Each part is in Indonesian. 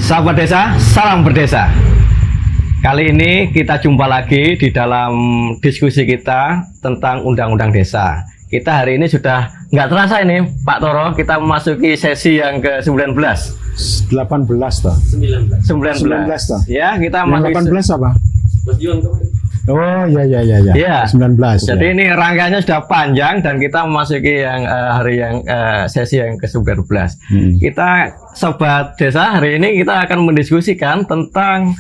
Sahabat desa, salam berdesa. Kali ini kita jumpa lagi di dalam diskusi kita tentang undang-undang desa. Kita hari ini sudah nggak terasa ini Pak Toro, kita memasuki sesi yang ke-19. 18 toh. 19 toh. Ya, kita Yang masuk 18 apa? Oh ya. Ya. 19. Jadi ya. ini rangkaiannya sudah panjang dan kita memasuki yang hari yang sesi yang ke-19. Kita sobat desa, hari ini kita akan mendiskusikan tentang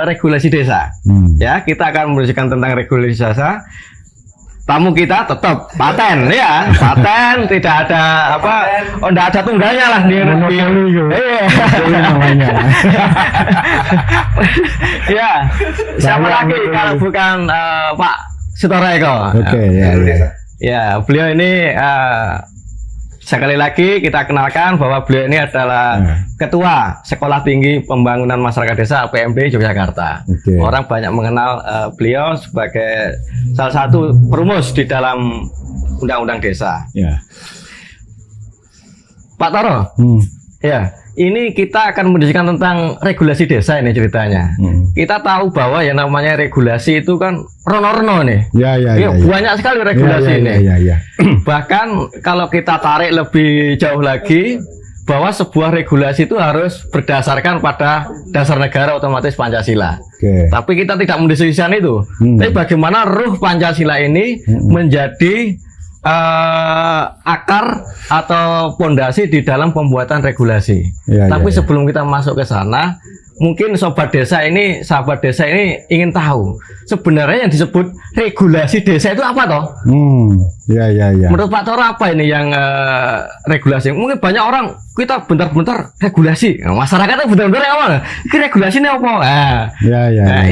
regulasi desa. Ya, kita akan mendiskusikan tentang regulasi desa. Tamu kita tetap paten ya, paten tidak ada apa, tidak ada tunggalnya lah di namanya. Ya, siapa lagi kalau bukan Pak Sutoreko. Oke, ya. Ya, beliau ini sekali lagi kita kenalkan bahwa beliau ini adalah Ketua Sekolah Tinggi Pembangunan Masyarakat Desa PMD Yogyakarta. Orang banyak mengenal beliau sebagai salah satu perumus di dalam undang-undang desa. Ya. Pak Toro, ya, ini kita akan mendiskusikan tentang regulasi desa ini ceritanya. Kita tahu bahwa yang namanya regulasi itu kan rono-rono nih. Ya. Banyak sekali regulasi ini. Ya. Bahkan kalau kita tarik lebih jauh lagi, bahwa sebuah regulasi itu harus berdasarkan pada dasar negara otomatis Pancasila. Tapi kita tidak mendiskusikan itu. Tapi bagaimana ruh Pancasila ini menjadi akar atau pondasi di dalam pembuatan regulasi. Tapi sebelum kita masuk ke sana, mungkin sahabat desa ini ingin tahu sebenarnya yang disebut regulasi desa itu apa toh? Ya. Menurut Pak Toro apa ini yang regulasi? Mungkin banyak orang kita bentar-bentar regulasi, masyarakatnya bentar-bentar apa? Ini regulasi ini apa?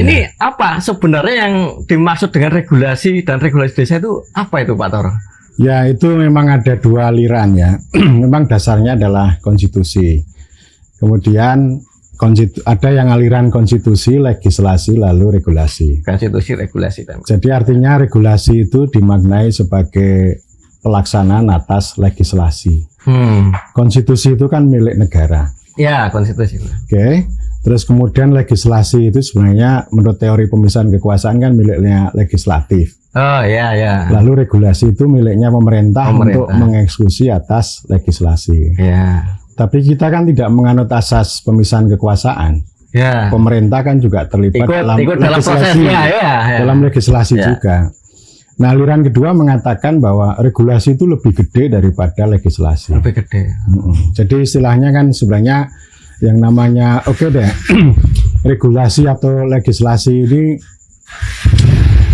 Ini apa sebenarnya yang dimaksud dengan regulasi dan regulasi desa itu apa itu Pak Toro? Ya, itu memang ada dua aliran ya. Memang dasarnya adalah konstitusi. Kemudian ada yang aliran konstitusi, legislasi, lalu regulasi. Konstitusi, regulasi. Jadi artinya regulasi itu dimaknai sebagai pelaksanaan atas legislasi. Konstitusi itu kan milik negara. Ya, konstitusi. Oke. Terus kemudian legislasi itu sebenarnya menurut teori pemisahan kekuasaan kan miliknya legislatif. Oh ya. Lalu regulasi itu miliknya pemerintah untuk mengeksekusi atas legislasi. Ya. Tapi kita kan tidak menganut asas pemisahan kekuasaan. Ya. Pemerintah kan juga terlibat dalam legislasi, dalam legislasi juga. Nah, aliran kedua mengatakan bahwa regulasi itu lebih gede daripada legislasi. Lebih gede. Jadi istilahnya kan sebenarnya yang namanya regulasi atau legislasi ini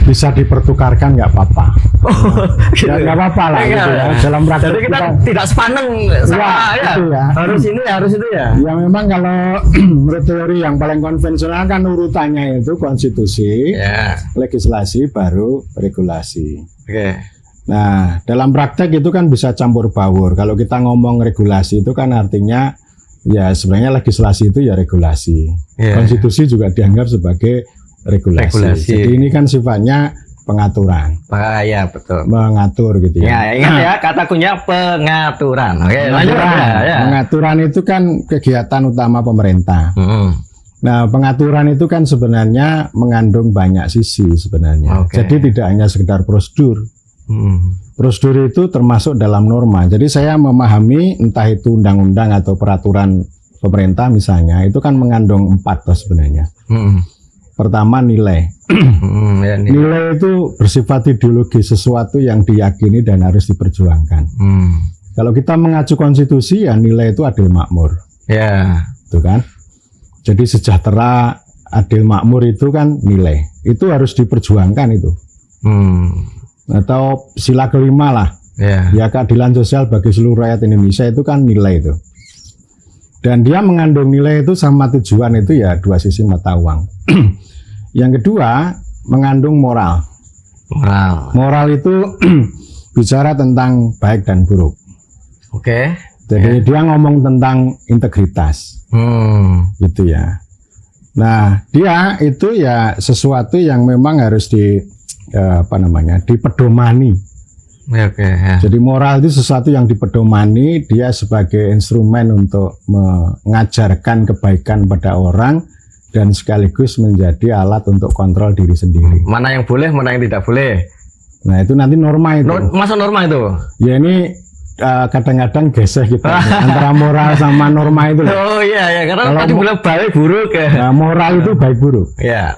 bisa dipertukarkan nggak apa-apa. Nggak apa-apa lah gitu ya. Dalam praktek jadi kita tidak sepaneng sama harus ini harus itu ya. Ya memang kalau menurut teori yang paling konvensional kan urutannya itu konstitusi, legislasi baru regulasi. Nah, dalam praktek itu kan bisa campur baur. Kalau kita ngomong regulasi itu kan artinya ya sebenarnya legislasi itu ya regulasi. Konstitusi juga dianggap sebagai regulasi. Jadi ini kan sifatnya pengaturan. Ya, betul. Mengatur gitu ya. Ya, ingat ya kata kuncinya pengaturan. Oke, lanjut. Pengaturan itu kan kegiatan utama pemerintah. Nah, pengaturan itu kan sebenarnya mengandung banyak sisi sebenarnya. Jadi tidak hanya sekedar prosedur. Prosedur itu termasuk dalam norma. Jadi saya memahami entah itu undang-undang atau peraturan pemerintah misalnya, itu kan mengandung 4 toh sebenarnya. Pertama nilai. Nilai itu bersifat ideologi, sesuatu yang diyakini dan harus diperjuangkan. Kalau kita mengacu konstitusi ya nilai itu adil makmur. Itu kan. Jadi sejahtera, adil makmur itu kan nilai. Itu harus diperjuangkan itu. Atau sila kelima lah. Ya keadilan sosial bagi seluruh rakyat Indonesia itu kan nilai itu. Dan dia mengandung nilai itu sama tujuan itu ya dua sisi mata uang. Yang kedua mengandung moral. Moral itu bicara tentang baik dan buruk. Jadi dia ngomong tentang integritas. Gitu ya. Nah, dia itu ya sesuatu yang memang harus dipedomani Oke, ya. Jadi moral itu sesuatu yang dipedomani, dia sebagai instrumen untuk mengajarkan kebaikan pada orang dan sekaligus menjadi alat untuk kontrol diri sendiri. Mana yang boleh, mana yang tidak boleh. Nah itu nanti norma itu. Masa norma itu? Ya ini kadang-kadang geseh kita antara moral sama norma itu. Oh iya, karena kalau tadi bilang baik buruk ya. Nah, moral itu baik buruk. Ya.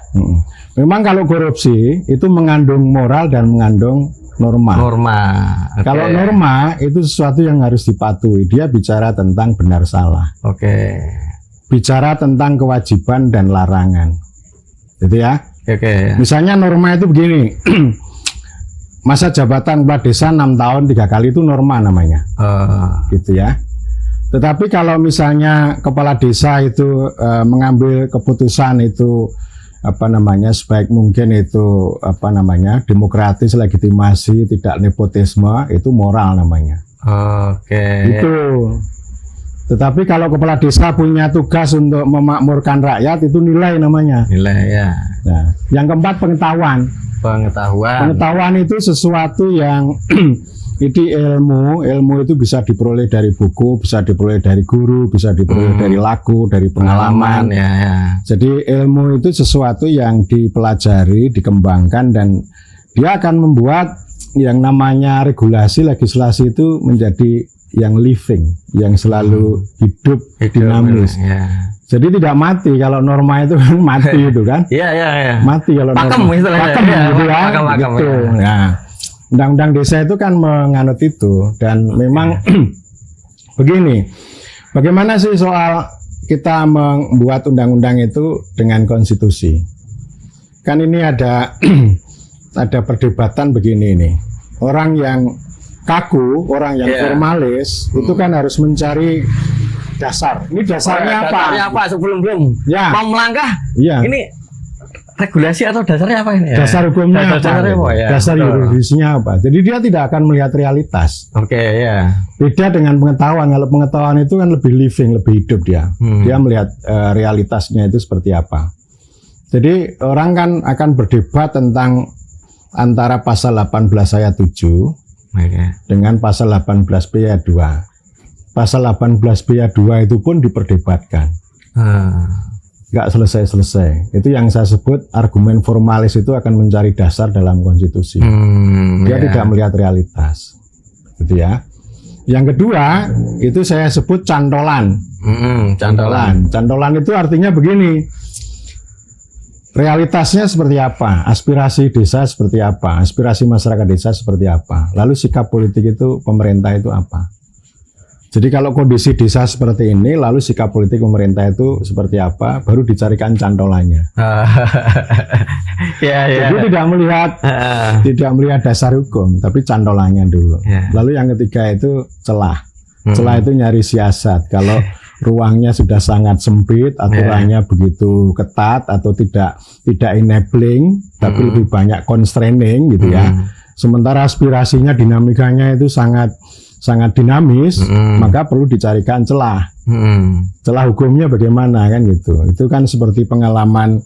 Memang kalau korupsi itu mengandung moral dan mengandung norma. Okay. Kalau norma itu sesuatu yang harus dipatuhi. Dia bicara tentang benar salah. Bicara tentang kewajiban dan larangan. Gitu ya. Misalnya norma itu begini. Masa jabatan kepala desa 6 tahun 3 kali itu norma namanya. Gitu ya. Tetapi kalau misalnya kepala desa itu mengambil keputusan itu sebaik mungkin itu demokratis, legitimasi, tidak nepotisme, itu moral namanya. Itu. Tetapi kalau kepala desa punya tugas untuk memakmurkan rakyat, itu nilai namanya. Nilai ya. Nah, yang keempat pengetahuan. Pengetahuan itu sesuatu yang itu ilmu itu bisa diperoleh dari buku, bisa diperoleh dari guru, bisa diperoleh dari lagu, dari pengalaman. Jadi ilmu itu sesuatu yang dipelajari, dikembangkan, dan dia akan membuat yang namanya regulasi, legislasi itu menjadi yang living, yang selalu hidup dinamis. Jadi tidak mati. Kalau norma itu kan mati itu kan? Iya. Mati kalau norma. Pakem gitu kan? Gitu. Nah, undang-undang desa itu kan menganut itu, dan memang begini. Bagaimana sih soal kita membuat undang-undang itu dengan konstitusi? Kan ini ada ada perdebatan begini nih. Orang yang kaku, orang yang formalis itu kan harus mencari dasar. Ini dasarnya apa? Dasarnya apa sebelum ya. Mau melangkah? Ya. Ini regulasi atau dasarnya apa ini? Dasar hukumnya apa? Dasar yuridisnya apa? Jadi dia tidak akan melihat realitas. Beda dengan pengetahuan. Kalau pengetahuan itu kan lebih living, lebih hidup dia. Dia melihat realitasnya itu seperti apa. Jadi orang kan akan berdebat tentang antara pasal 18 ayat 7 dengan pasal 18b ayat 2. Pasal 18b ayat 2 itu pun diperdebatkan. Nggak selesai-selesai. Itu yang saya sebut argumen formalis itu akan mencari dasar dalam konstitusi. Dia tidak melihat realitas. Gitu ya. Yang kedua, itu saya sebut cantolan. Cantolan itu artinya begini. Realitasnya seperti apa? Aspirasi desa seperti apa? Aspirasi masyarakat desa seperti apa? Lalu sikap politik itu pemerintah itu apa? Jadi kalau kondisi desa seperti ini, lalu sikap politik pemerintah itu seperti apa, baru dicarikan cantolannya. Jadi tidak melihat dasar hukum, tapi cantolannya dulu. Lalu yang ketiga itu celah. Celah itu nyari siasat. Kalau ruangnya sudah sangat sempit, aturannya begitu ketat atau tidak enabling, tapi lebih banyak constraining gitu ya. Sementara aspirasinya, dinamikanya itu sangat dinamis, maka perlu dicarikan celah. Celah hukumnya bagaimana kan gitu. Itu kan seperti pengalaman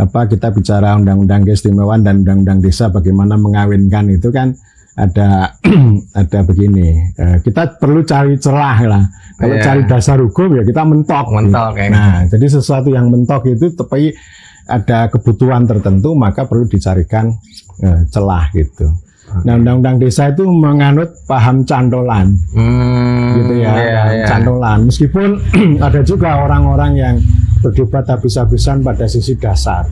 kita bicara undang-undang keistimewaan dan undang-undang desa, bagaimana mengawinkan itu kan ada begini. Kita perlu cari celah lah. Kalau cari dasar hukum ya kita mentok. Nah, jadi sesuatu yang mentok itu tapi ada kebutuhan tertentu, maka perlu dicarikan celah gitu. Nah, undang-undang desa itu menganut paham cantolan, gitu ya, cantolan. Meskipun ada juga orang-orang yang berdebat habis-habisan pada sisi dasar.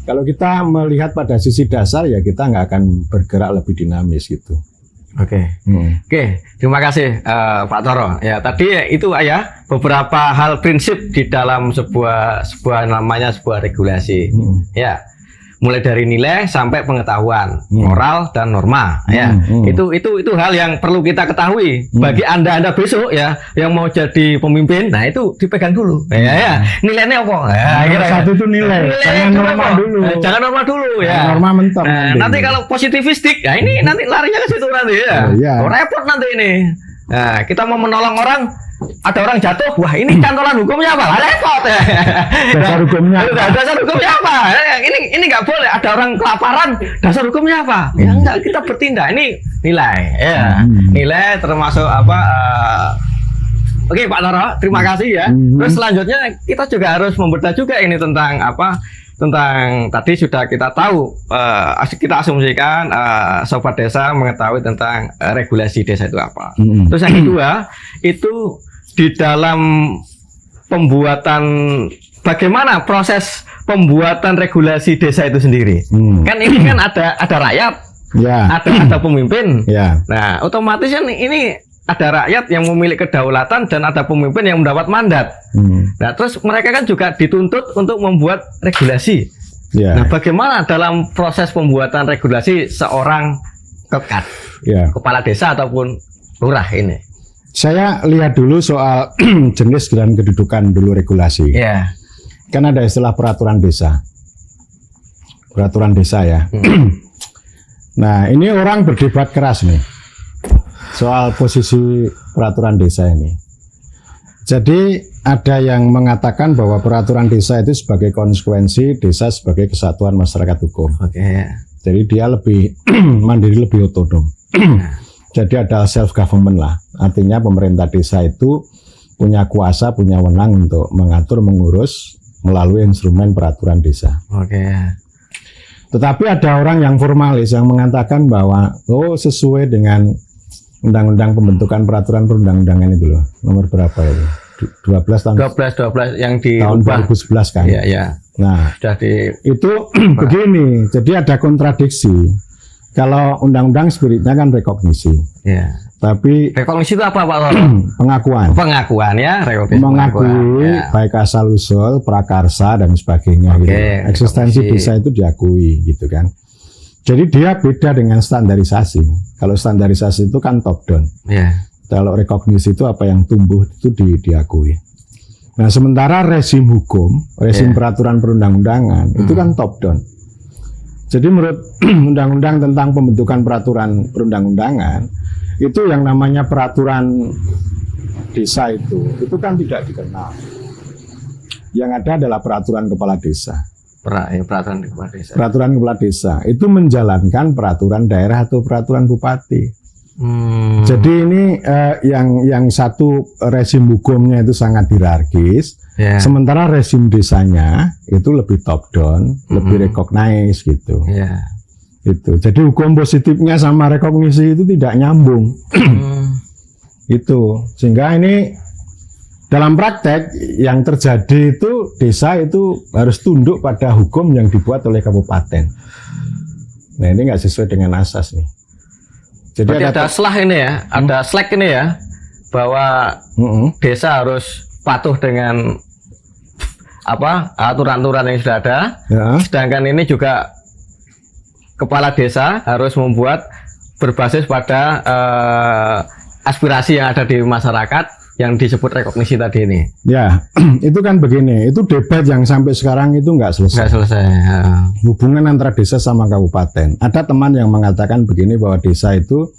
Kalau kita melihat pada sisi dasar, ya kita nggak akan bergerak lebih dinamis gitu. Oke, terima kasih Pak Toro. Ya, tadi itu ya beberapa hal prinsip di dalam sebuah regulasi. Ya. Mulai dari nilai sampai pengetahuan, moral dan norma, itu hal yang perlu kita ketahui. Bagi anda besok ya yang mau jadi pemimpin, nah itu dipegang dulu. Nilainya apa? Satu itu nilai, jangan norma dulu ya. Norma mentok. Nanti kalau positivistik, ini nanti larinya ke situ nanti ya. Repot nanti ini. Nah, kita mau menolong orang, ada orang jatuh, wah ini cantolan hukumnya apa? Repot ya. Dasar hukumnya apa? Dasar hukumnya apa? Ini nggak boleh. Ada orang kelaparan, dasar hukumnya apa? Ya enggak, kita bertindak. Ini nilai, ya. Nilai termasuk apa? Oke Pak Toro, terima kasih ya. Terus selanjutnya kita juga harus membedah juga ini tentang apa? Tentang tadi sudah kita tahu, kita asumsikan sobat desa mengetahui tentang regulasi desa itu apa. Terus yang kedua itu di dalam pembuatan, bagaimana proses pembuatan regulasi desa itu sendiri. Kan ini kan ada rakyat, ada pemimpin. Nah otomatis kan ini ada rakyat yang memiliki kedaulatan dan ada pemimpin yang mendapat mandat. Nah, terus mereka kan juga dituntut untuk membuat regulasi. Nah, bagaimana dalam proses pembuatan regulasi seorang kepala desa ataupun lurah ini? Saya lihat dulu soal jenis dan kedudukan dulu regulasi. Kan ada istilah peraturan desa. Peraturan desa ya. Nah, ini orang berdebat keras nih soal posisi peraturan desa ini. Jadi ada yang mengatakan bahwa peraturan desa itu sebagai konsekuensi desa sebagai kesatuan masyarakat hukum. Jadi dia lebih mandiri, lebih otonom. Jadi ada self government lah. Artinya pemerintah desa itu punya kuasa, punya wewenang untuk mengatur, mengurus melalui instrumen peraturan desa. Tetapi ada orang yang formalis yang mengatakan bahwa sesuai dengan Undang-undang pembentukan peraturan perundang-undangan itu loh, nomor berapa itu? 12 yang di tahun 2011 kan? Nah, itu begini, jadi ada kontradiksi. Kalau undang-undang spiritnya kan rekognisi. Tapi rekognisi itu apa Pak? Pengakuan. Pengakuan ya, rekognisi. Mengakui baik asal usul, prakarsa dan sebagainya gitu. Eksistensi desa itu diakui gitu kan. Jadi dia beda dengan standarisasi. Kalau standarisasi itu kan top down. Kalau rekognisi itu apa yang tumbuh itu diakui. Nah, sementara rezim hukum, rezim peraturan perundang-undangan itu kan top down. Jadi menurut undang-undang tentang pembentukan peraturan perundang-undangan itu yang namanya peraturan desa itu kan tidak dikenal. Yang ada adalah peraturan kepala desa. Peraturan kepala desa. Peraturan kepala desa itu menjalankan peraturan daerah atau peraturan bupati. Jadi ini yang satu rezim hukumnya itu sangat hierarkis, sementara rezim desanya itu lebih top down, lebih recognize gitu. Itu. Jadi hukum positifnya sama rekognisi itu tidak nyambung. Itu sehingga ini dalam praktek yang terjadi itu desa itu harus tunduk pada hukum yang dibuat oleh kabupaten. Nah ini nggak sesuai dengan asas nih. Jadi ada selah ini ya, ada slack ini ya, bahwa desa harus patuh dengan apa aturan-aturan yang sudah ada. Sedangkan ini juga kepala desa harus membuat berbasis pada aspirasi yang ada di masyarakat yang disebut rekognisi tadi ini. Ya, itu kan begini, itu debat yang sampai sekarang itu nggak selesai. Hubungan antara desa sama kabupaten. Ada teman yang mengatakan begini bahwa desa itu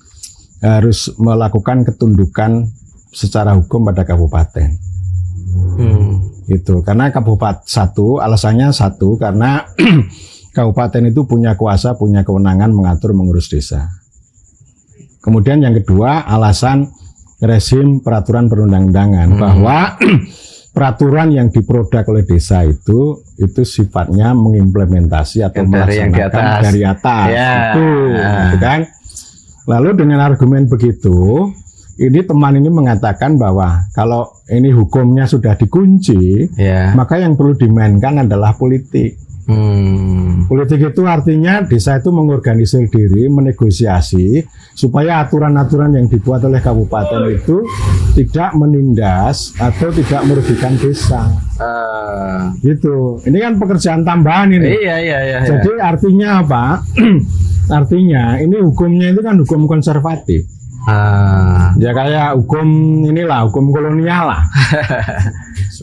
harus melakukan ketundukan secara hukum pada kabupaten. Itu karena alasannya satu karena kabupaten itu punya kuasa, punya kewenangan mengatur mengurus desa. Kemudian yang kedua alasan rezim peraturan perundang-undangan bahwa peraturan yang diproduk oleh desa itu sifatnya mengimplementasi atau melaksanakan dari atas gitu kan. Lalu dengan argumen begitu, ini teman ini mengatakan bahwa kalau ini hukumnya sudah dikunci, maka yang perlu dimainkan adalah politik. Politik itu artinya desa itu mengorganisir diri, menegosiasi supaya aturan-aturan yang dibuat oleh kabupaten itu tidak menindas atau tidak merugikan desa. Gitu. Ini kan pekerjaan tambahan ini. Jadi artinya apa? Artinya ini hukumnya itu kan hukum konservatif. Ya kayak hukum inilah, hukum kolonial lah.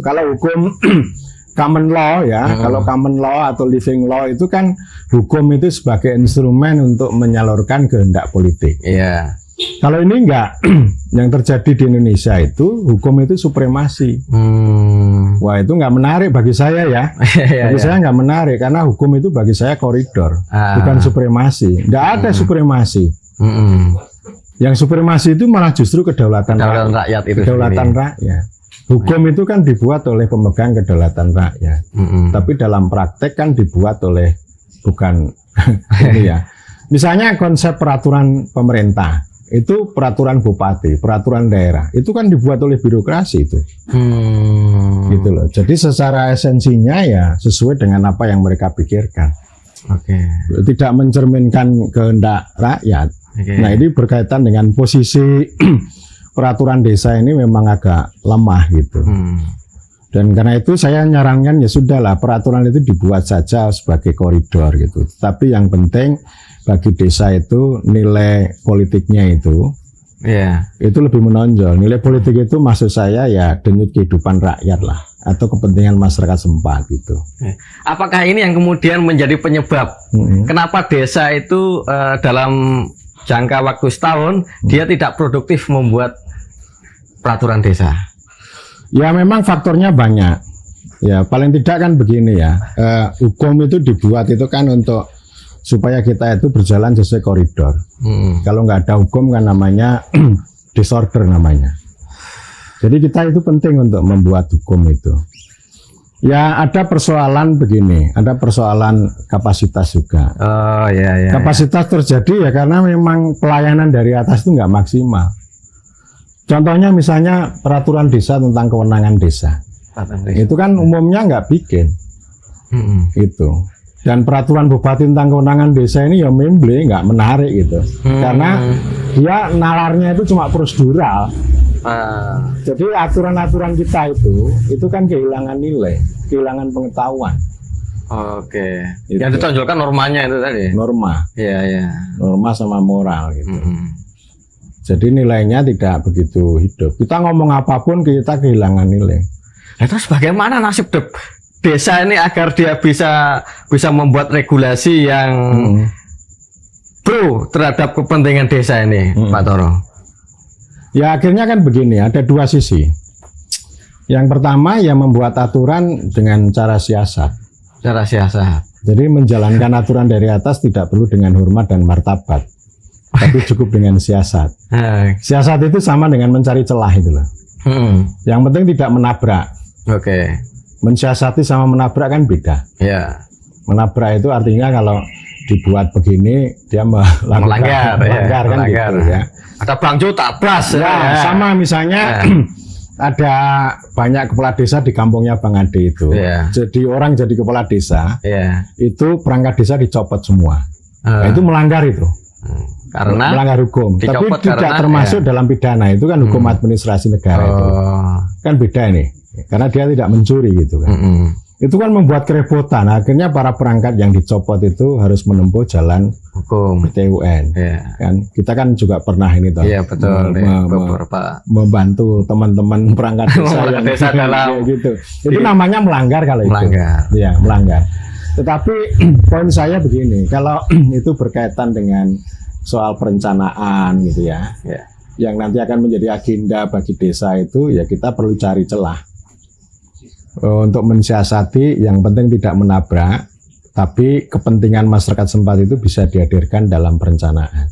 Kalau hukum common law ya, kalau common law atau living law itu kan hukum itu sebagai instrumen untuk menyalurkan kehendak politik. Kalau ini enggak, yang terjadi di Indonesia itu hukum itu supremasi. Wah, itu enggak menarik bagi saya ya. Bagi saya enggak menarik karena hukum itu bagi saya koridor, bukan supremasi. Enggak ada supremasi. Yang supremasi itu malah justru kedaulatan rakyat itu kedaulatan rakyat. Hukum itu kan dibuat oleh pemegang kedaulatan rakyat. Tapi dalam praktek kan dibuat oleh bukan ini ya. Misalnya konsep peraturan pemerintah. Itu peraturan bupati, peraturan daerah, itu kan dibuat oleh birokrasi itu, gitu loh. Jadi secara esensinya ya sesuai dengan apa yang mereka pikirkan, tidak mencerminkan kehendak rakyat. Nah ini berkaitan dengan posisi peraturan desa ini memang agak lemah gitu. Dan karena itu saya nyarankan ya sudahlah peraturan itu dibuat saja sebagai koridor gitu. Tapi yang penting bagi desa itu nilai politiknya itu, itu lebih menonjol. Nilai politik itu maksud saya ya denyut kehidupan rakyat lah atau kepentingan masyarakat setempat gitu. Apakah ini yang kemudian menjadi penyebab kenapa desa itu dalam jangka waktu setahun dia tidak produktif membuat peraturan desa? Ya memang faktornya banyak. Ya paling tidak kan begini ya, hukum itu dibuat itu kan untuk supaya kita itu berjalan sesuai koridor. Kalau nggak ada hukum kan namanya disorder namanya. Jadi kita itu penting untuk membuat hukum itu. Ya ada persoalan begini, ada persoalan kapasitas juga. Kapasitas terjadi ya karena memang pelayanan dari atas itu nggak maksimal. Contohnya misalnya peraturan desa tentang kewenangan desa. Itu kan umumnya nggak bikin. Itu. Dan peraturan bupati tentang kewenangan desa ini ya memble, nggak menarik gitu. Karena dia nalarnya itu cuma prosedural. Jadi aturan-aturan kita itu kan kehilangan nilai, kehilangan pengetahuan. Yang ditonjolkan normanya itu tadi. Norma. Iya. Norma sama moral gitu. Jadi nilainya tidak begitu hidup. Kita ngomong apapun kita kehilangan nilai. Nah, terus bagaimana nasib desa ini agar dia bisa membuat regulasi yang pro terhadap kepentingan desa ini, Pak Toro? Ya akhirnya kan begini, ada dua sisi. Yang pertama ya membuat aturan dengan cara siasat. Cara siasat. Jadi menjalankan aturan dari atas tidak perlu dengan hormat dan martabat, tapi cukup dengan siasat. Siasat itu sama dengan mencari celah itu loh. Yang penting tidak menabrak. Mensiasati sama menabrak kan beda. Menabrak itu artinya kalau dibuat begini dia melanggar kan gitu ya. Ada bangjo tabras. Sama misalnya ada banyak kepala desa di kampungnya Bang Ade itu. Jadi orang jadi kepala desa, itu perangkat desa dicopot semua. Nah, itu melanggar itu. Karena melanggar hukum. Tapi tidak termasuk dalam pidana, itu kan hukum administrasi negara itu. Kan beda ini. Karena dia tidak mencuri gitu kan. Itu kan membuat kerepotan. Akhirnya para perangkat yang dicopot itu harus menempuh jalan hukum PT-UN. Kan kita kan juga pernah ini toh. Betul. Membantu teman-teman perangkat desa yang desa dalam gitu. Itu namanya melanggar kalau itu. Iya, melanggar. Tetapi poin saya begini, kalau itu berkaitan dengan soal perencanaan gitu ya. Yang nanti akan menjadi agenda bagi desa itu ya kita perlu cari celah. Untuk mensiasati yang penting tidak menabrak, tapi kepentingan masyarakat setempat itu bisa dihadirkan dalam perencanaan.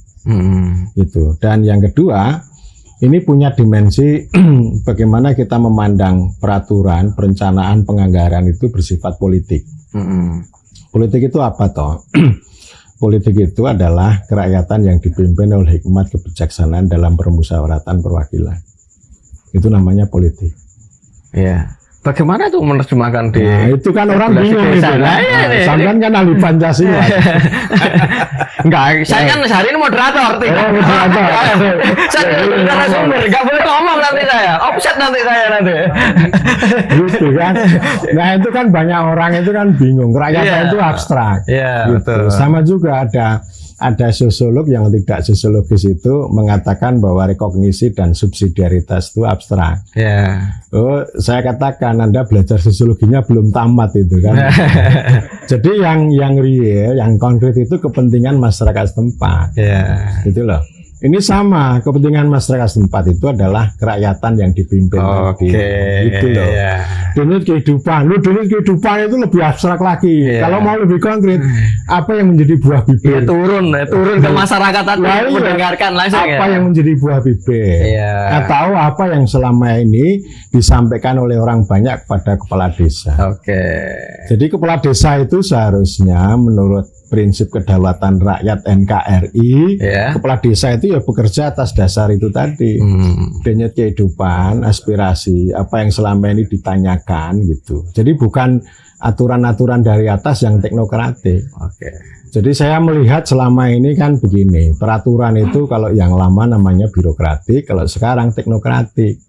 Itu. Dan yang kedua, ini punya dimensi bagaimana kita memandang peraturan, perencanaan, penganggaran itu bersifat politik. Politik itu apa toh? Politik itu adalah kerakyatan yang dipimpin oleh hikmat kebijaksanaan dalam permusyawaratan perwakilan. Itu namanya politik. Bagaimana tuh menerjemahkan di? Nah, itu kan orang bingung itu. Sampean kan ahli Pancasila. Enggak, saya kan sehari ini moderator. Moderator. Saya narasumber, enggak boleh ngomong nanti saya. Offset nanti saya nanti. Gitu kan. Nah, itu kan banyak orang itu kan bingung. Kerakyatan itu abstrak. Betul. Sama juga ada sosiolog yang tidak sosiologis itu mengatakan bahwa rekognisi dan subsidiaritas itu abstrak. Oh, saya katakan Anda belajar sosiologinya belum tamat itu kan. Jadi yang real, yang konkret itu kepentingan masyarakat setempat. Gitu loh. Ini sama, kepentingan masyarakat setempat itu adalah kerakyatan yang dipimpin tadi. Gitu loh. Denyut kehidupan. Denyut kehidupan itu lebih abstrak lagi. Kalau mau lebih konkret, apa yang menjadi buah bibir? Turun ke masyarakat tadi, mendengarkan langsung. Apa yang menjadi buah bibir? Atau apa yang selama ini disampaikan oleh orang banyak kepada kepala desa. Jadi kepala desa itu seharusnya menurut prinsip kedaulatan rakyat NKRI, kepala desa itu ya bekerja atas dasar itu tadi, denyut kehidupan, aspirasi, apa yang selama ini ditanyakan gitu. Jadi bukan aturan-aturan dari atas yang teknokratik. Jadi saya melihat selama ini kan begini, peraturan itu kalau yang lama namanya birokratik, kalau sekarang teknokratik.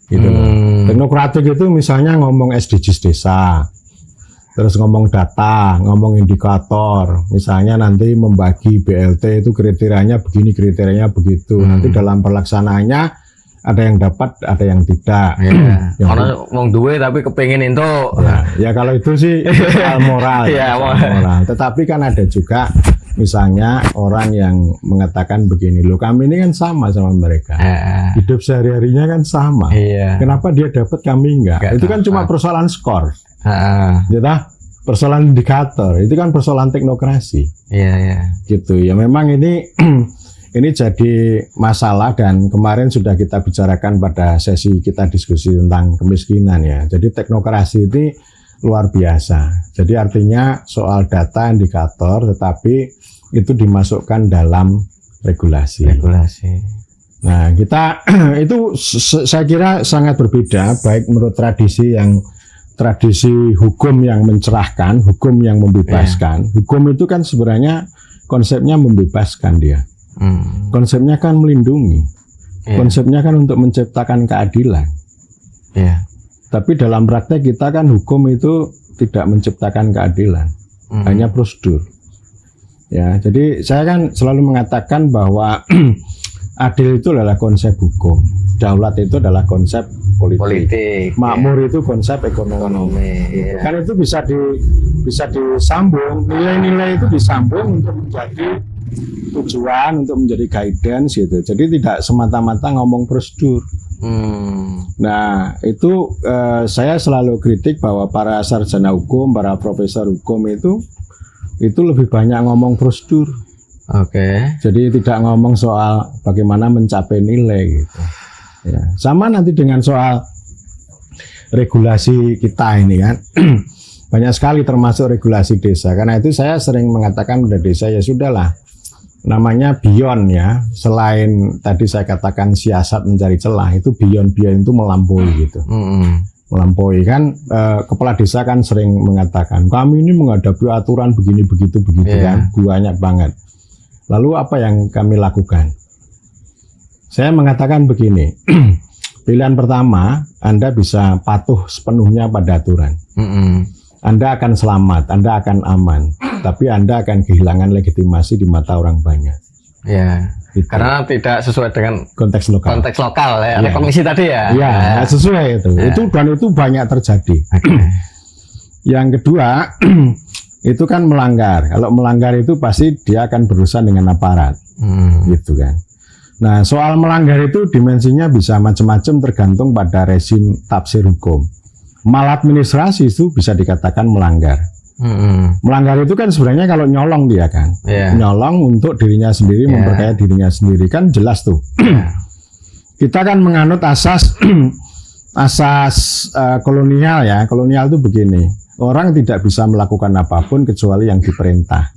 Gitu loh. Teknokratik itu misalnya ngomong SDGs desa. Terus ngomong data, ngomong indikator, misalnya nanti membagi BLT itu kriterianya begini, kriterianya begitu. Nanti dalam pelaksanaannya ada yang dapat, ada yang tidak. Karena ngomong duwe tapi kepingin itu. Ya kalau itu sih moral. Moral. Tetapi kan ada juga misalnya orang yang mengatakan begini, loh kami ini kan sama mereka. Hidup sehari-harinya kan sama. Kenapa dia dapat kami enggak? Itu kan cuma persoalan skor. Persoalan indikator itu kan persoalan teknokrasi. Gitu ya. Memang ini ini jadi masalah dan kemarin sudah kita bicarakan pada sesi kita diskusi tentang kemiskinan ya. Jadi teknokrasi ini luar biasa. Jadi artinya soal data indikator tetapi itu dimasukkan dalam regulasi. Nah, kita itu saya kira sangat berbeda baik menurut tradisi hukum yang mencerahkan, hukum yang membebaskan. Hukum itu kan sebenarnya konsepnya membebaskan dia. Konsepnya kan melindungi. Konsepnya kan untuk menciptakan keadilan. Tapi dalam praktek kita kan hukum itu tidak menciptakan keadilan, hanya prosedur. Ya, jadi saya kan selalu mengatakan bahwa adil itu adalah konsep hukum, daulat itu adalah konsep politik. Makmur itu konsep ekonomi. Kan itu bisa disambung, nilai-nilai itu disambung untuk menjadi tujuan, untuk menjadi guidance gitu. Jadi tidak semata-mata ngomong prosedur. Nah itu saya selalu kritik bahwa para sarjana hukum, para profesor hukum itu lebih banyak ngomong prosedur. Jadi tidak ngomong soal bagaimana mencapai nilai gitu. Ya, sama nanti dengan soal regulasi kita ini kan. Banyak sekali termasuk regulasi desa. Karena itu saya sering mengatakan pada desa ya sudahlah. Namanya beyond ya. Selain tadi saya katakan siasat mencari celah, itu beyond itu melampaui gitu. Melampaui kan kepala desa kan sering mengatakan kami ini menghadapi aturan begini begitu kan banyak banget. Lalu apa yang kami lakukan? Saya mengatakan begini, pilihan pertama, Anda bisa patuh sepenuhnya pada aturan. Anda akan selamat, Anda akan aman, tapi Anda akan kehilangan legitimasi di mata orang banyak. Gitu. Karena tidak sesuai dengan konteks lokal ya, komisi tadi ya. Sesuai itu. Dan itu banyak terjadi. Yang kedua, itu kan melanggar. Kalau melanggar itu pasti dia akan berurusan dengan aparat, gitu kan. Nah, soal melanggar itu dimensinya bisa macam-macam tergantung pada rezim tafsir hukum. Maladministrasi itu bisa dikatakan melanggar. Melanggar itu kan sebenarnya kalau nyolong dia kan, nyolong untuk dirinya sendiri, memperkaya dirinya sendiri kan jelas tuh. Kita kan menganut asas kolonial ya. Kolonial itu begini, orang tidak bisa melakukan apapun kecuali yang diperintah.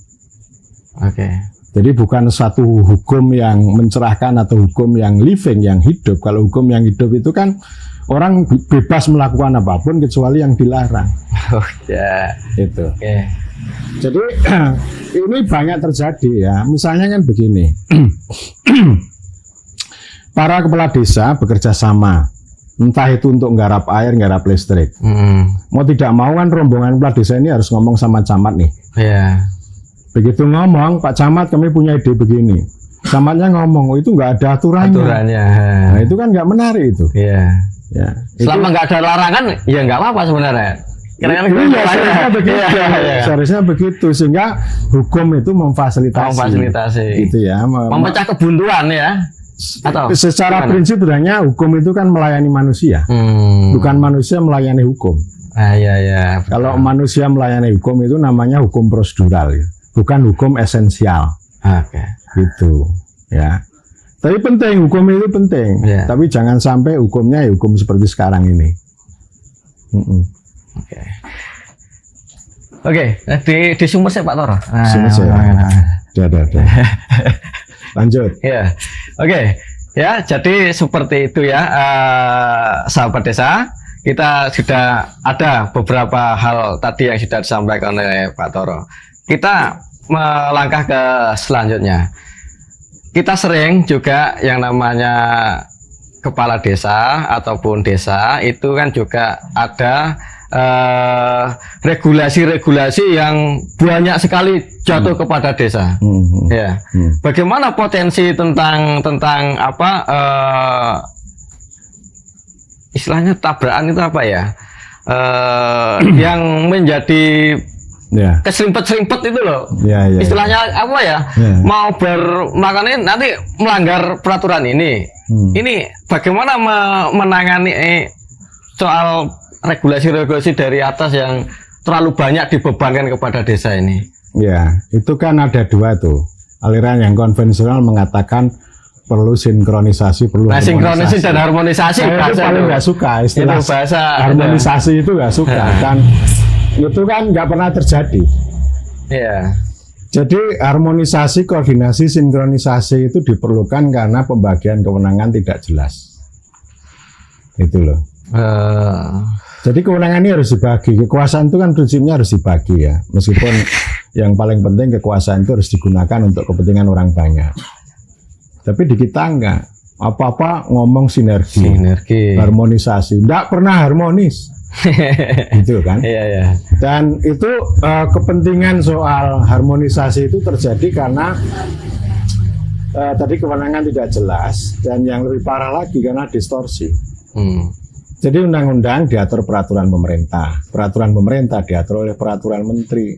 Jadi bukan satu hukum yang mencerahkan atau hukum yang living, yang hidup. Kalau hukum yang hidup itu kan orang bebas melakukan apapun kecuali yang dilarang. Itu. Jadi ini banyak terjadi ya. Misalnya kan begini, para kepala desa bekerja sama, entah itu untuk nggarap air, nggarap listrik. Mau tidak mau kan rombongan kepala desa ini harus ngomong sama camat nih. Begitu ngomong, Pak Camat kami punya ide begini. Camatnya ngomong, itu nggak ada aturannya. Nah itu kan nggak menarik itu. Selama nggak ada larangan, ya nggak apa-apa sebenarnya. Kira-kira iya, seharusnya begitu. Seharusnya begitu, sehingga hukum itu memfasilitasi. Gitu ya. Memecah kebuntuan ya. Atau secara prinsip sebenarnya hukum itu kan melayani manusia. Bukan manusia melayani hukum. Iya. Kalau manusia melayani hukum itu namanya hukum prosedural ya. Bukan hukum esensial. Oke. Gitu ya. Tapi penting, hukum itu penting. Tapi jangan sampai hukumnya ya hukum seperti sekarang ini. Oke, di sumber saya Pak Toro. Sumber saya. Ada. Lanjut. Ya, oke. Ya, jadi seperti itu ya, sahabat desa. Kita sudah ada beberapa hal tadi yang sudah disampaikan oleh Pak Toro. Kita melangkah ke selanjutnya. Kita sering juga yang namanya kepala desa ataupun desa itu kan juga ada regulasi-regulasi yang banyak sekali jatuh kepada desa. Ya. Bagaimana potensi tentang apa istilahnya tabrakan itu apa ya? Yang menjadi keserimpet-serimpet itu loh. Istilahnya apa ya? Mau makanya nanti melanggar peraturan ini. Ini bagaimana menangani soal regulasi-regulasi dari atas yang terlalu banyak dibebankan kepada desa ini? Ya, itu kan ada dua tuh. Aliran yang konvensional mengatakan perlu sinkronisasi, perlu harmonisasi. Sinkronisasi dan harmonisasi. Saya itu paling nggak suka istilah itu bahasa harmonisasi itu nggak suka. Dan itu kan nggak pernah terjadi. Iya. Jadi harmonisasi, koordinasi, sinkronisasi itu diperlukan karena pembagian kewenangan tidak jelas. Itu loh. Jadi kewenangan ini harus dibagi. Kekuasaan itu kan prinsipnya harus dibagi ya. Meskipun yang paling penting kekuasaan itu harus digunakan untuk kepentingan orang banyak. Tapi di kita enggak. Apa-apa ngomong sinergi. Harmonisasi. Enggak pernah harmonis. Gitu kan. Iya. Dan itu kepentingan soal harmonisasi itu terjadi karena tadi kewenangan tidak jelas. Dan yang lebih parah lagi karena distorsi. Jadi undang-undang diatur peraturan pemerintah. Peraturan pemerintah diatur oleh peraturan menteri.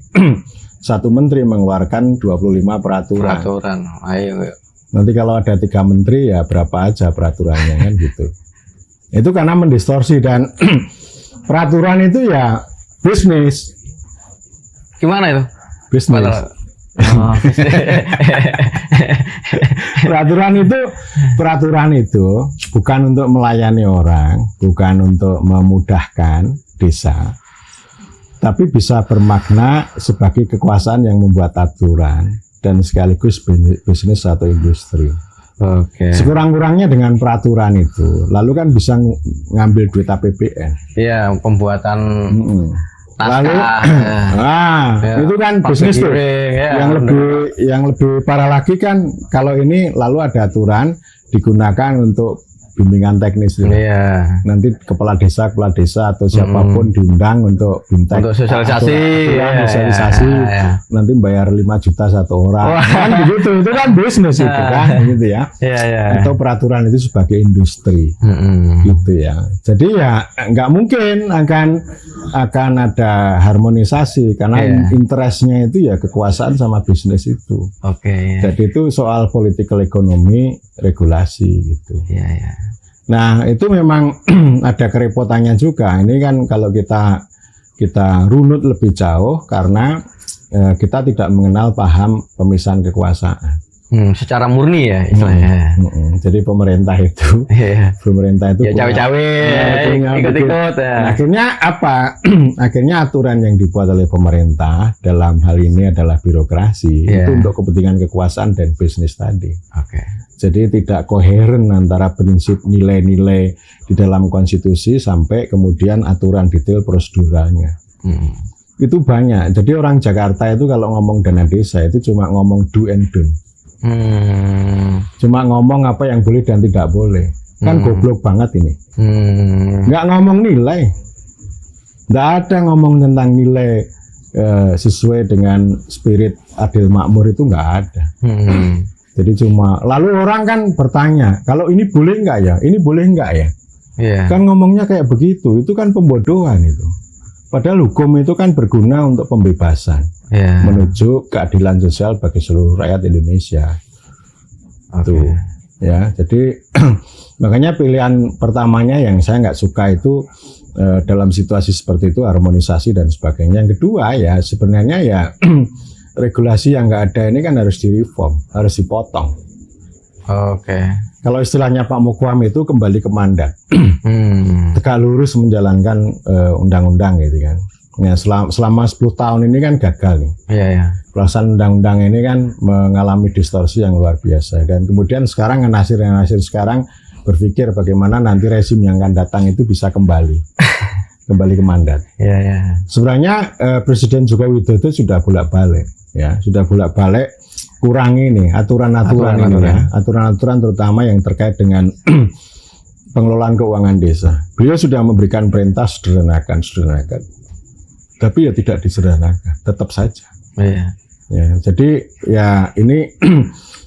Satu menteri mengeluarkan 25 peraturan. Ayo. Nanti kalau ada 3 menteri ya berapa aja peraturannya kan gitu. Itu karena mendistorsi dan peraturan itu ya bisnis. Gimana itu? Bisnis. Peraturan itu bukan untuk melayani orang, bukan untuk memudahkan desa, tapi bisa bermakna sebagai kekuasaan yang membuat aturan dan sekaligus bisnis atau industri. Sekurang-kurangnya dengan peraturan itu, lalu kan bisa ngambil duit APBN. Iya, pembuatan lalu itu kan bisnis tuh. Yang lebih parah lagi kan kalau ini lalu ada aturan digunakan untuk bimbingan teknis. Nanti kepala desa atau siapapun diundang untuk bintek, untuk sosialisasi. Nanti bayar 5 juta satu orang. Kan begitu. Itu kan bisnis itu kan gitu ya. Atau peraturan itu sebagai industri. Gitu ya. Jadi ya nggak mungkin akan ada harmonisasi karena interestnya itu ya kekuasaan sama bisnis itu. Jadi itu soal political economy regulasi gitu. Nah itu memang ada kerepotannya juga. Ini kan kalau kita runut lebih jauh karena kita tidak mengenal paham pemisahan kekuasaan. Secara murni ya istilahnya. Jadi pemerintah itu ya cawe-cawe ikut-ikut. Akhirnya apa? Akhirnya aturan yang dibuat oleh pemerintah dalam hal ini adalah birokrasi itu untuk kepentingan kekuasaan dan bisnis tadi. Jadi tidak koheren antara prinsip nilai-nilai di dalam konstitusi sampai kemudian aturan detail proseduralnya. Itu banyak. Jadi orang Jakarta itu kalau ngomong dana desa itu cuma ngomong do and don't. Cuma ngomong apa yang boleh dan tidak boleh. Kan goblok banget ini. Nggak ngomong nilai. Nggak ada ngomong tentang nilai sesuai dengan spirit adil makmur itu nggak ada. Jadi cuma lalu orang kan bertanya, kalau ini boleh nggak ya? Ini boleh nggak ya? Kan ngomongnya kayak begitu. Itu kan pembodohan itu. Padahal hukum itu kan berguna untuk pembebasan, menuju keadilan sosial bagi seluruh rakyat Indonesia. Tuh, ya. Jadi makanya pilihan pertamanya yang saya nggak suka itu dalam situasi seperti itu harmonisasi dan sebagainya. Yang kedua ya sebenarnya ya regulasi yang nggak ada ini kan harus direform, harus dipotong. Kalau istilahnya Pak Mukwam itu kembali ke mandat, tegak lurus menjalankan undang-undang gitu kan. Ya, selama 10 tahun ini kan gagal nih. Pelaksanaan undang-undang ini kan mengalami distorsi yang luar biasa. Dan kemudian sekarang nasir sekarang berpikir bagaimana nanti rezim yang akan datang itu bisa kembali ke mandat. Sebenarnya Presiden Joko Widodo sudah bolak-balik, ya, sudah bolak-balik kurangi nih aturan-aturan ini ya, aturan-aturan terutama yang terkait dengan pengelolaan keuangan desa. Beliau sudah memberikan perintah sederhanakan. Tapi ya tidak disederhanakan, tetap saja. Ya, jadi ya ini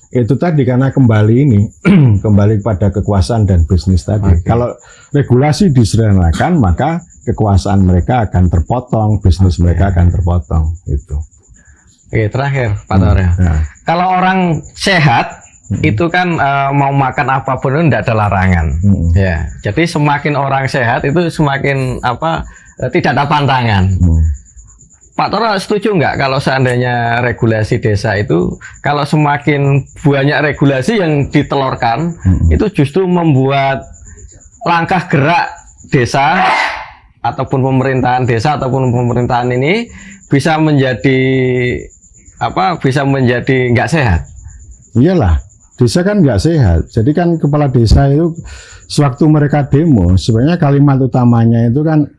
itu tadi karena kembali pada kekuasaan dan bisnis tadi. Kalau regulasi disederhanakan, maka kekuasaan mereka akan terpotong, bisnis mereka akan terpotong. Itu. Terakhir Pak Toro. Kalau orang sehat itu kan mau makan apapun itu tidak ada larangan. Ya, jadi semakin orang sehat itu semakin tidak ada pantangan. Pak Toro setuju nggak kalau seandainya regulasi desa itu kalau semakin banyak regulasi yang ditelurkan itu justru membuat langkah gerak desa ataupun pemerintahan desa ataupun pemerintahan ini bisa menjadi nggak sehat? Iyalah, desa kan nggak sehat. Jadi kan kepala desa itu sewaktu mereka demo sebenarnya kalimat utamanya itu kan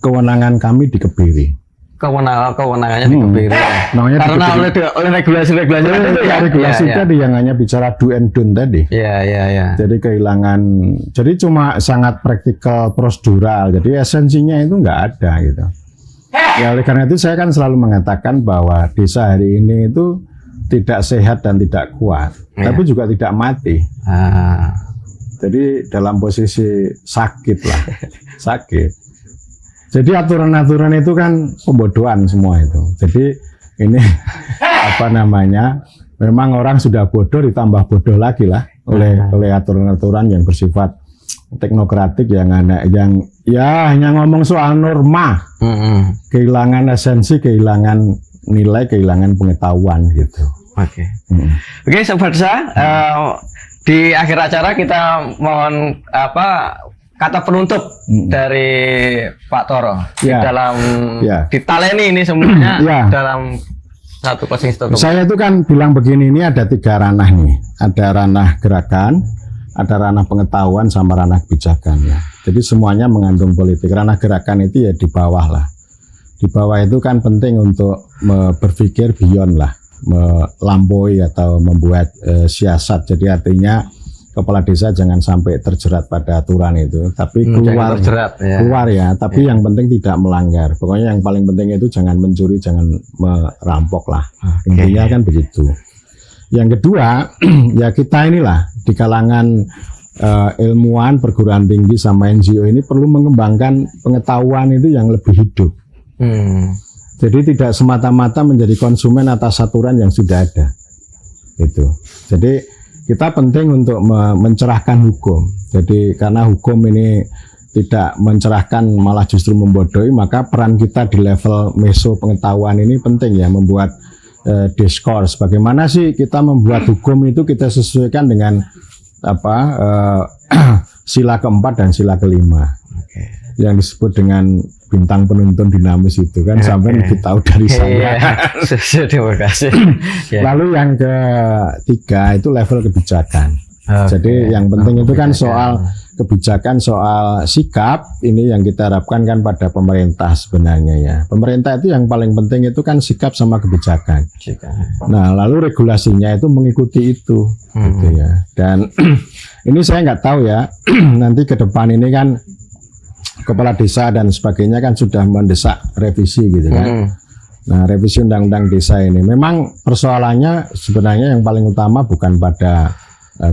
kewenangan kami dikebiri. Kewenangannya dikebiri. Karena oleh regulasi-regulasi itu regulasi tadi yang hanya bicara do and don't tadi. Jadi kehilangan. Jadi cuma sangat praktikal prosedural. Jadi esensinya itu nggak ada gitu. Ya oleh karena itu saya kan selalu mengatakan bahwa desa hari ini itu tidak sehat dan tidak kuat, tapi juga tidak mati. Jadi dalam posisi sakit lah, sakit. Jadi aturan-aturan itu kan pembodohan semua itu. Jadi ini memang orang sudah bodoh ditambah bodoh lagi lah oleh aturan-aturan yang bersifat teknokratik yang hanya ngomong soal norma, kehilangan esensi, kehilangan nilai, kehilangan pengetahuan gitu. Oke, Sobat Desa, di akhir acara kita mohon kata penutup dari Pak Toro ditaleni ini semuanya dalam satu closing statement. Saya itu kan bilang begini, ini ada 3 ranah nih, ada ranah gerakan, ada ranah pengetahuan sama ranah kebijakan ya. Jadi semuanya mengandung politik. Ranah gerakan itu ya di bawah lah. Di bawah itu kan penting untuk berpikir beyond lah, melampaui atau membuat siasat. Jadi artinya kepala desa jangan sampai terjerat pada aturan itu, tapi keluar ya. Tapi yang penting tidak melanggar. Pokoknya yang paling penting itu jangan mencuri, jangan merampok lah. Intinya kan begitu. Yang kedua, ya kita inilah di kalangan ilmuwan, perguruan tinggi sama NGO ini perlu mengembangkan pengetahuan itu yang lebih hidup. Jadi tidak semata-mata menjadi konsumen atas aturan yang sudah ada. Itu. Jadi kita penting untuk mencerahkan hukum. Jadi karena hukum ini tidak mencerahkan malah justru membodohi, maka peran kita di level meso pengetahuan ini penting ya, membuat diskurs. Bagaimana sih kita membuat hukum itu kita sesuaikan dengan sila keempat dan sila kelima. Yang disebut dengan bintang penuntun dinamis itu kan sampai lebih tahu dari saya. Terima kasih. Lalu yang ketiga itu level kebijakan. Jadi yang penting itu kan soal kebijakan, soal sikap ini yang kita harapkan kan pada pemerintah sebenarnya ya. Pemerintah itu yang paling penting itu kan sikap sama kebijakan. Nah lalu regulasinya itu mengikuti itu, gitu ya. Dan ini saya nggak tahu ya nanti ke depan ini kan kepala desa dan sebagainya kan sudah mendesak revisi gitu kan. Nah revisi undang-undang desa ini memang persoalannya sebenarnya yang paling utama bukan pada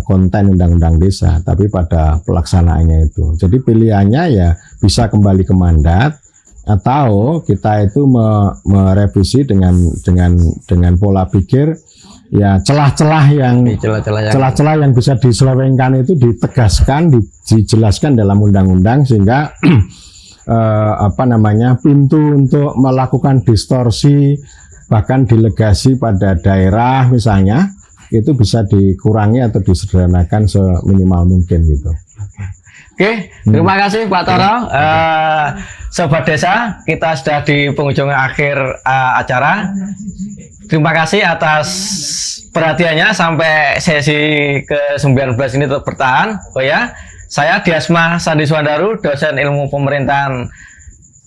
konten undang-undang desa, tapi pada pelaksanaannya itu. Jadi pilihannya ya bisa kembali ke mandat, atau kita itu merevisi dengan pola pikir ya celah-celah yang bisa diselewengkan itu ditegaskan, dijelaskan dalam undang-undang sehingga pintu untuk melakukan distorsi bahkan delegasi pada daerah misalnya itu bisa dikurangi atau disederhanakan seminimal mungkin gitu. Oke, terima kasih Pak Toro. Sobat Desa, kita sudah di penghujung akhir acara. Terima kasih atas perhatiannya sampai sesi ke-19 ini tetap bertahan. Oh ya, saya Diasma Sandi Suwandaru, dosen ilmu pemerintahan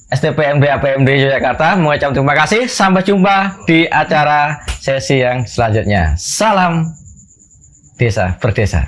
STPMD APMD Yogyakarta, mengucapkan terima kasih. Sampai jumpa di acara sesi yang selanjutnya. Salam Desa Berdesa.